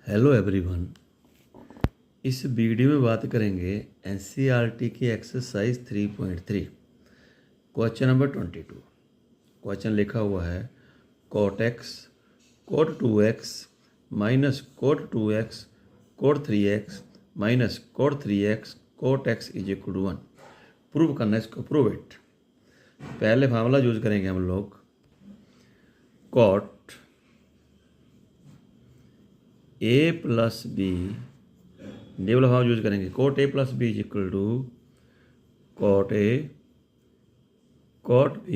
Hello everyone. इस video में बात करेंगे एनसीईआरटी की एक्सरसाइज 3.3 क्वेश्चन नंबर 22। क्वेश्चन लिखा हुआ है cot x cot 2x minus cot 2x cot 3x minus cot 3x cot x is equal to 1। Prove करना है इसको, प्रूव इट। पहले फार्मूला यूज करेंगे हम लोग cot a plus B, double form use करेंगे cot a plus B is equal to cot a cot b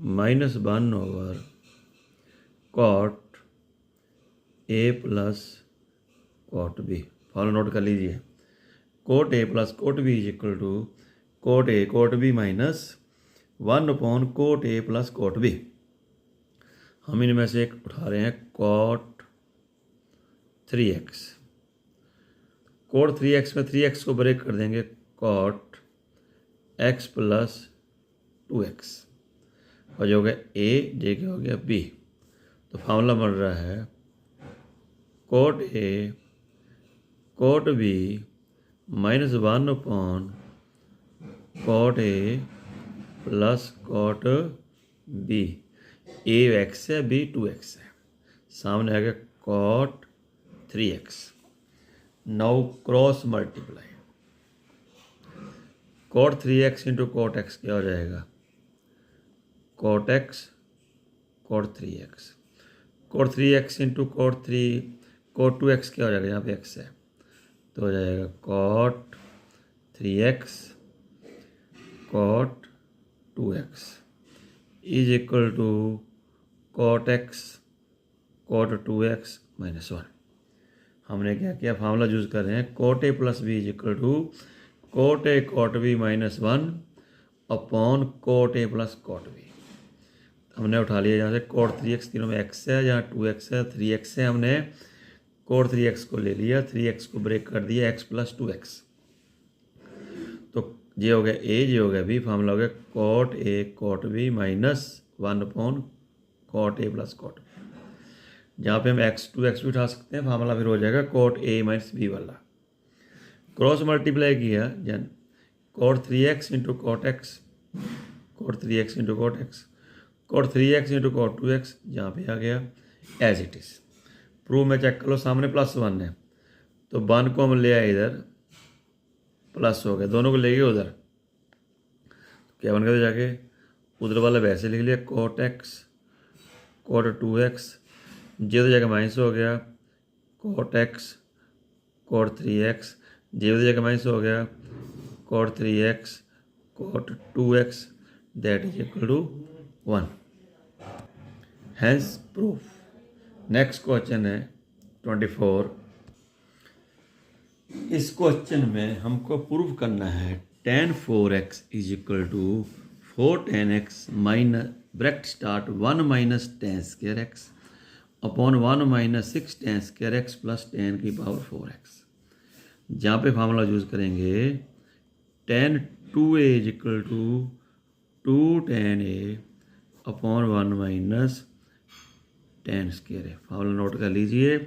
minus 1/cot a plus cot b। Formula note कर लीजिए, cot a plus cot b is equal to cot a cot b minus 1/cot a plus cot b। हम इनमें से एक उठा रहे हैं cot 3x। cot 3x में 3x को ब्रेक कर देंगे, cot x प्लस 2x और जो हो गया a जे के हो गया b। तो फार्मूला बन रहा है cot a cot b minus 1/cot a plus cot b। a x है, b 2x है, सामने आ गया cot 3x। Now cross multiply, cot 3x into cot x क्या हो जाएगा, cot x cot 3x। cot 3x into cot 2x क्या हो जाएगा, यहाँ पे x है तो हो जाएगा cot 3x cot 2x is equal to cot x cot 2x minus 1। हमने क्या किया, फार्मूला यूज कर रहे हैं cot a plus B is equal to cot a cot b minus 1 upon cot a plus cot b। हमने उठा लिया यहाँ से cot 3x, तीनों में x है, यहाँ 2x है, 3x है, हमने cot 3x को ले लिया, 3x को ब्रेक कर दिया, x प्लस 2x। तो ये हो गया a, ये हो गया b। फार्मूला हो गया cot a cot b minus 1/cot a plus cot b। जहाँ पे हम x 2x भी उठा सकते हैं, फार्मूला फिर हो जाएगा cot a माइनस b वाला। क्रॉस मल्टीप्लाई किया, जन cot 3x into cot x, cot 3x into cot x, cot 3x into cot 2x जहाँ पे आ गया एज इट इज़। प्रूव में चेक कर लो, सामने प्लस 1 है तो 1 को हम ले आए इधर, प्लस हो गया, दोनों को ले गए उधर, क्या बन गया जाके उधर वाला वैसे लिख लिया cot x cot 2x, जे तो जगह माइनस हो गया cot x cot 3x, जे तो जगह माइनस हो गया cot 3x cot 2x that is equal to 1। Hence proof. Next question है 24। इस क्वेश्चन में हमको प्रूव करना है tan 4x is equal to 4 tan x minus bracket start 1 minus tan square x upon 1 minus 6 tan square x plus tan की power 4x। जहाँ पे formula use करेंगे tan 2a is equal to 2 tan a upon 1 minus tan square है। Formula note कर लीजिए,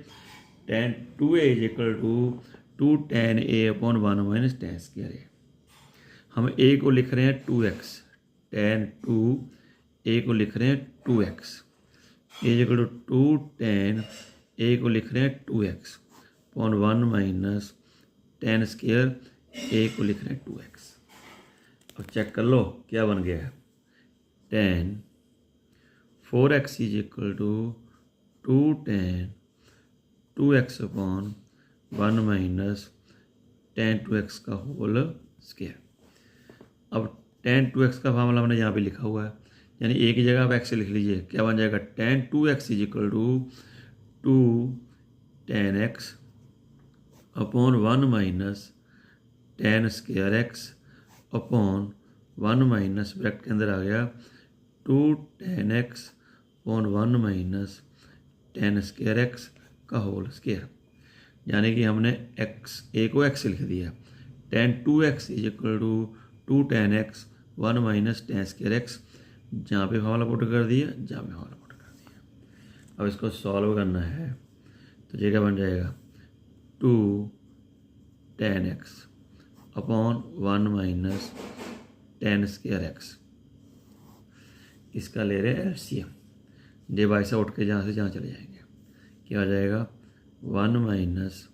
tan 2a is equal to 2 tan a upon 1 minus tan square है। हम a को लिख रहे हैं 2x, tan 2a को लिख रहे हैं 2x is equal to 2 tan a को लिख रहे हैं 2x upon 1 minus tan square a को लिख रहे हैं 2x। अब चेक कर लो क्या बन गया है, tan 4x is equal to 2 tan 2x upon 1 minus tan 2x का होल स्क्वायर। अब tan 2x का फार्मूला हमने यहाँ पे लिखा हुआ है, यानी एक ही जगह आप x लिख लीजिए, क्या बन जाएगा tan 2x is equal to 2 tan x upon 1 minus tan square x upon 1 minus bracket के अंदर आ गया 2 tan x upon 1 minus tan square x का होल स्क्वायर। यानी कि हमने x a को x लिख दिया, tan 2x is equal to 2 tan x 1 minus tan square x, जहाँ पे फार्मूला पुट कर दिया, जहाँ पे फार्मूला पुट कर दिया। अब इसको सॉल्व करना है तो ये क्या बन जाएगा 2 tan x upon 1 minus tan square x. इसका ले रहे हैं एलसीएम, जे बाई से उठ के जहाँ से जहाँ चले जाएंगे, क्या हो जाएगा 1 माइनस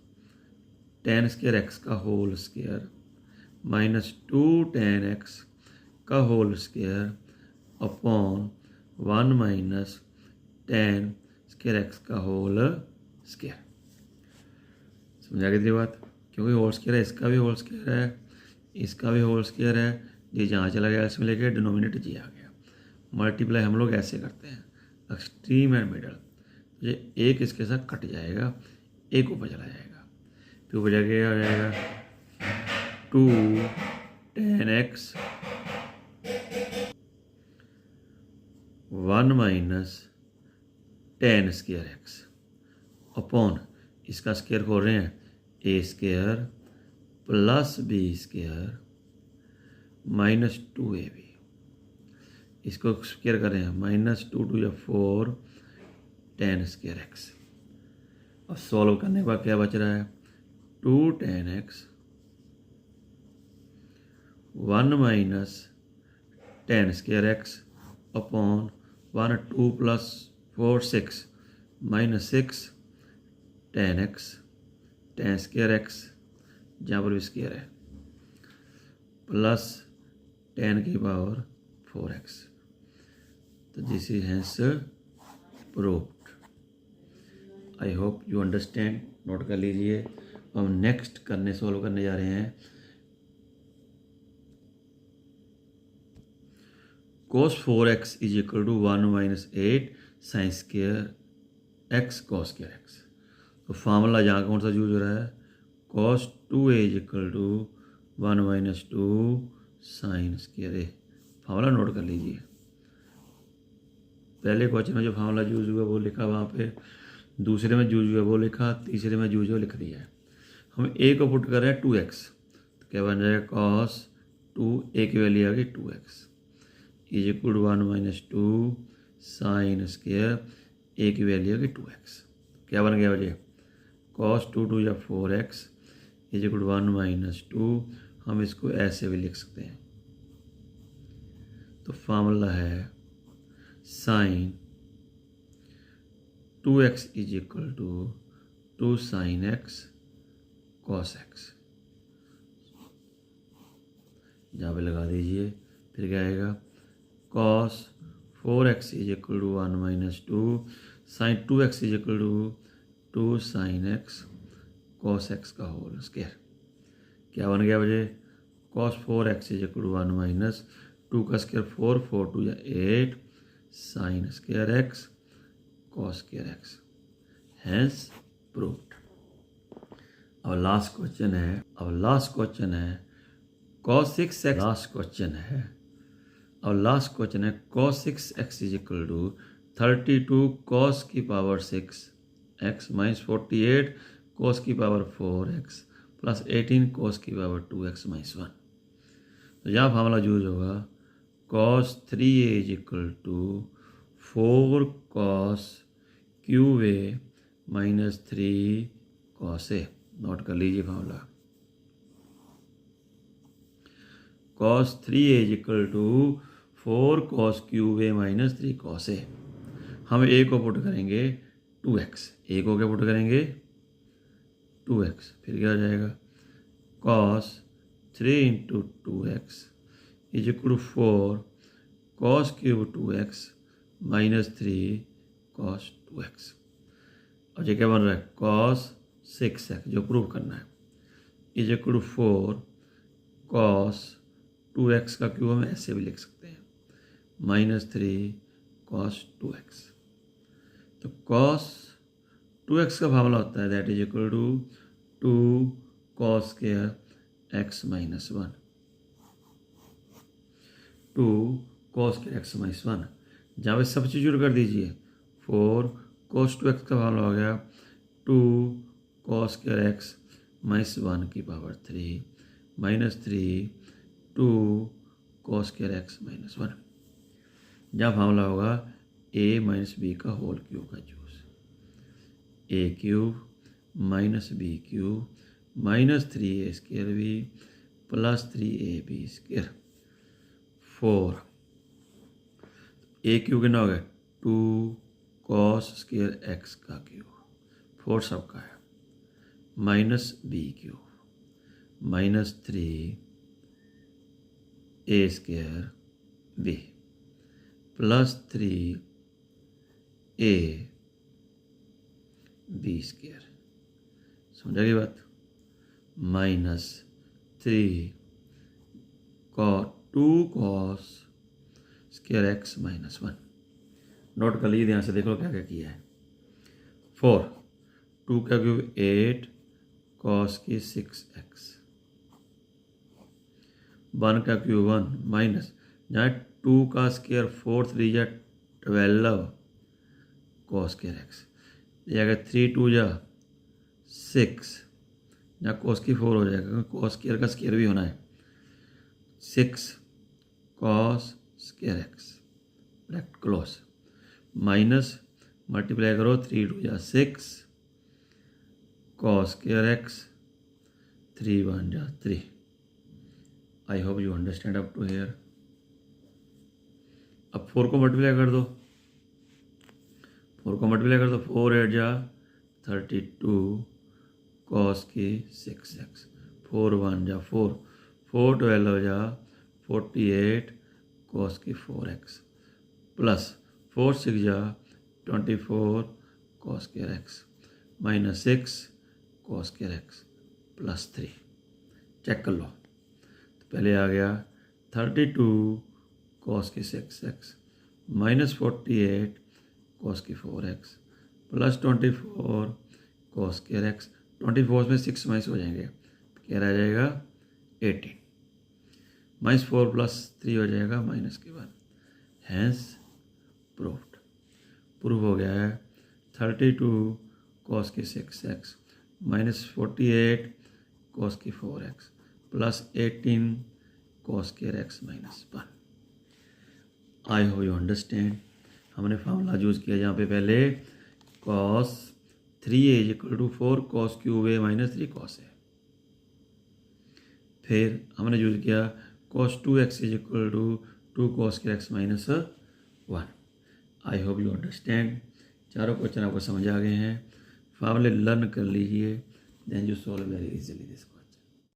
tan स्क्वायर एक्स का whole square minus 2 tan x का whole square upon 1 minus tan square X का होल स्क्वायर। समझा गई बात? क्योंकि होल स्क्वायर है, इसका भी होल स्क्वायर है, इसका भी होल स्क्वायर है, ये जहाँ चला गया इसमें लेके डिनोमिनेटर जी आ गया। मल्टीप्लाई हम लोग ऐसे करते हैं, एक्सट्रीम एंड मिडल। तो ये एक इसके साथ कट जाएगा, एक ऊपर चला जाएगा, फिर ऊपर जाके आ जाएगा 2 tan x 1 minus tan square x upon इसका स्क्वायर खोल रहे हैं a square plus b square minus 2ab। इसको स्क्वायर कर रहे हैं माइनस 2 2 या 4 tan स्क्वायर एक्स। अब सॉल्व करने के बाद क्या बच रहा है 2 tan x 1 minus tan square x upon 1 2 plus 4 6 minus 6 tan x tan square x जहाँ पर भी स्क्वायर है प्लस tan की पावर 4x। तो this is hence proved. I hope you understand. Note कर लीजिए। हम नेक्स्ट सॉल्व करने जा रहे हैं cos 4x is equal to 1 minus 8 sine square X cos square X. तो फार्मूला जहाँ कौन सा यूज हो रहा है cos 2a is equal to 1 minus 2 sine square A. Formula note कर लीजिए। पहले क्वेश्चन में जो फार्मूला यूज हुआ वो लिखा वहाँ पे, दूसरे में यूज हुआ वो लिखा, तीसरे में यूज हुआ लिख दिया है। हम a को पुट कर रहे हैं 2x, तो क्या बन जाएगा cos 2 a की वैल्यू आ गई 2x is equal to 1 minus 2 sine square a की वैल्यू आ गई 2x। क्या बन गया बजे cos 2 2 या 4x is equal to 1 minus 2। हम इसको ऐसे भी लिख सकते हैं। तो फार्मूला है sine 2x is equal to 2 sine x cos x। जहाँ पे लगा दीजिए। फिर क्या आएगा cos 4x is equal to 1 minus 2 sine 2x is equal to 2 sine x cos x का होल स्क्वायर। क्या बन गया बजे cos 4x is equal to 1 minus 2 का स्क्वायर 4 4 2 या 8 sine square x cos square x। Hence proved. अब last question है cos 6x। Last question है cos 6x is equal to 32 cos की पावर 6x माइनस 48 cos की power 4x plus 18 cos की power 2x minus 1। तो यहाँ formula use होगा cos 3a is equal to 4 cos cube A minus 3 cos A. नोट कर लीजिए formula cos 3a is equal to 4 cos cube A minus 3 cos A. हम a को put करेंगे 2x, a को क्या पुट करेंगे 2x। फिर क्या हो जाएगा cos 3 into 2x is equal to 4 cos cube 2x minus 3 cos 2x। और ये क्या बन रहा है cos 6x जो प्रूव करना है is equal to 4 cos 2x का क्यूब हम ऐसे भी लिख सकते हैं माइनस 3 cos 2x। तो cos 2x का फार्मूला होता है that is equal to 2 cos square x minus 1। 2 cos square x minus 1 जहाँ पे सब्स्टिट्यूट कर दीजिए। 4 cos 2x का फार्मूला हो गया 2 cos स्क्वायर x माइनस 1 की power 3 minus 3 2 cos square x minus 1। जहाँ फार्मूला होगा a माइनस बी का होल क्यूब का जूस। A cube minus B cube minus 3a² B plus 3ab²। 4 a cube कितना हो गया 2 cos² x का क्यूब 4 सबका है minus B cube minus 3a² B plus 3ab²। समझा की बात। Minus 2 cos² x minus 1। Note कर लीजिए ध्यान से, देख लो क्या क्या किया है। 4 2 का क्यूब 8 cos की 6x 1 का क्यूब 1 माइनस जहाँ 2 का स्क्वायर 4 3 जा 12 cos² x जाएगा 3 2 जा 6 जहाँ cos की 4 हो जाएगा क्योंकि cos² का स्क्वायर भी होना है 6 cos² x bracket close minus multiply करो 3 2 जा 6 cos² x 3 1 जा 3। I hope you understand up to here. अब 4 को मल्टीप्लाई कर दो 4 8 जा 32 cos की 6x 4 1 जा 4 4 12 जा 48 cos की 4x प्लस 4 6 जा 24 cos² x minus 6 cos² x plus 3। Check कर लो तो पहले आ गया 32 cos की 6x माइनस 48 cos की 4x प्लस 24 cos² x 24 में 6 माइनस हो जाएंगे क्या रह जाएगा 18 माइनस 4 प्लस 3 हो जाएगा माइनस के बाद। हैंस प्रूव्ड प्रूव हो गया है 32 cos की 6x माइनस 48 cos की 4x plus 18 cos² x minus 1। I hope you understand. हमने फार्मूला यूज़ किया जहाँ पे पहले cos 3a = 4 cos³ minus 3 cos a। फिर हमने यूज़ किया cos 2x = 2 cos² x minus 1। I hope you understand. चारों क्वेश्चन आपको समझ आ गए हैं। फार्मूले लर्न कर लीजिए then you solve very easily this question.